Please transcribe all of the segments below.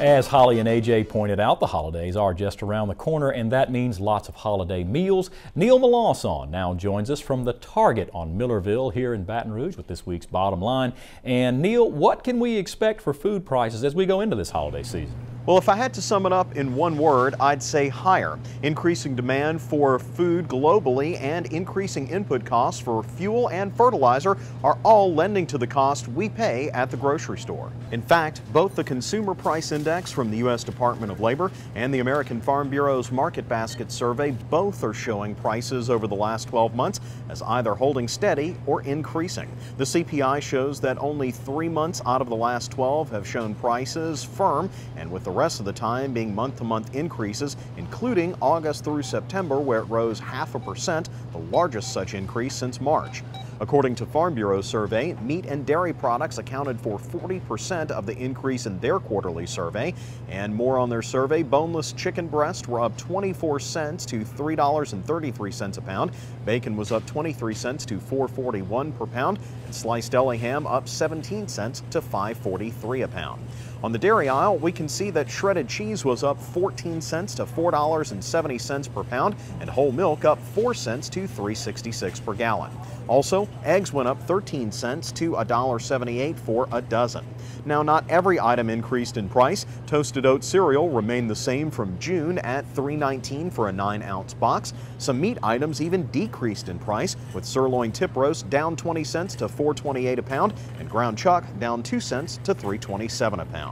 As Holly and AJ pointed out, the holidays are just around the corner, and that means lots of holiday meals. Neil Melancon now joins us from the Target on Millerville here in Baton Rouge with this week's Bottom Line. And Neil, what can we expect for food prices as we go into this holiday season? Well, if I had to sum it up in one word, I'd say higher. Increasing demand for food globally and increasing input costs for fuel and fertilizer are all lending to the cost we pay at the grocery store. In fact, both the Consumer Price Index from the U.S. Department of Labor and the American Farm Bureau's Market Basket Survey both are showing prices over the last 12 months as either holding steady or increasing. The CPI shows that only 3 months out of the last 12 have shown prices firm, and with the rest of the time being month-to-month increases, including August through September, where it rose 0.5%, the largest such increase since March. According to Farm Bureau survey, meat and dairy products accounted for 40% of the increase in their quarterly survey. And more on their survey, boneless chicken breast were up 24 cents to $3.33 a pound. Bacon was up 23 cents to $4.41 per pound. And sliced deli ham up 17 cents to $5.43 a pound. On the dairy aisle, we can see that shredded cheese was up 14 cents to $4.70 per pound, and whole milk up 4 cents to $3.66 per gallon. Also, eggs went up 13 cents to $1.78 for a dozen. Now, not every item increased in price. Toasted oat cereal remained the same from June at $3.19 for a 9-ounce box. Some meat items even decreased in price, with sirloin tip roast down 20 cents to $4.28 a pound, and ground chuck down 2 cents to $3.27 a pound.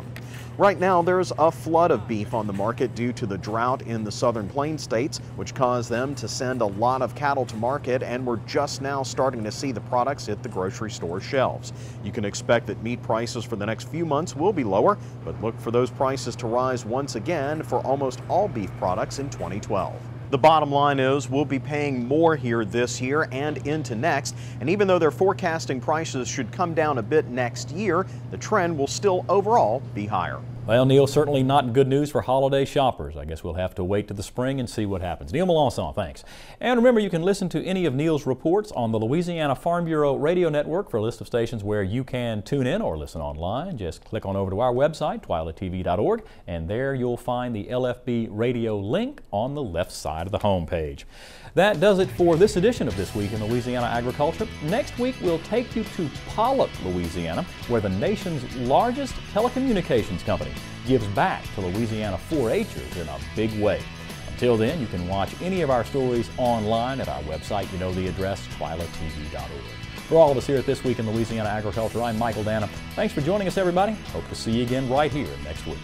Right now, there's a flood of beef on the market due to the drought in the southern plains states, which caused them to send a lot of cattle to market, and we're just now starting to see the products hit the grocery store shelves. You can expect that meat prices for the next few months will be lower, but look for those prices to rise once again for almost all beef products in 2012. The bottom line is we'll be paying more here this year and into next, and even though they're forecasting prices should come down a bit next year, the trend will still overall be higher. Well, Neil, certainly not good news for holiday shoppers. I guess we'll have to wait to the spring and see what happens. Neil Melancon, thanks. And remember, you can listen to any of Neil's reports on the Louisiana Farm Bureau radio network. For a list of stations where you can tune in or listen online, just click on over to our website, twilattv.org, and there you'll find the LFB radio link on the left side of the homepage. That does it for this edition of This Week in Louisiana Agriculture. Next week, we'll take you to Pollock, Louisiana, where the nation's largest telecommunications company gives back to Louisiana 4-H'ers in a big way. Until then, you can watch any of our stories online at our website. You know the address, twilattv.org. For all of us here at This Week in Louisiana Agriculture, I'm Michael Dana. Thanks for joining us, everybody. Hope to see you again right here next week.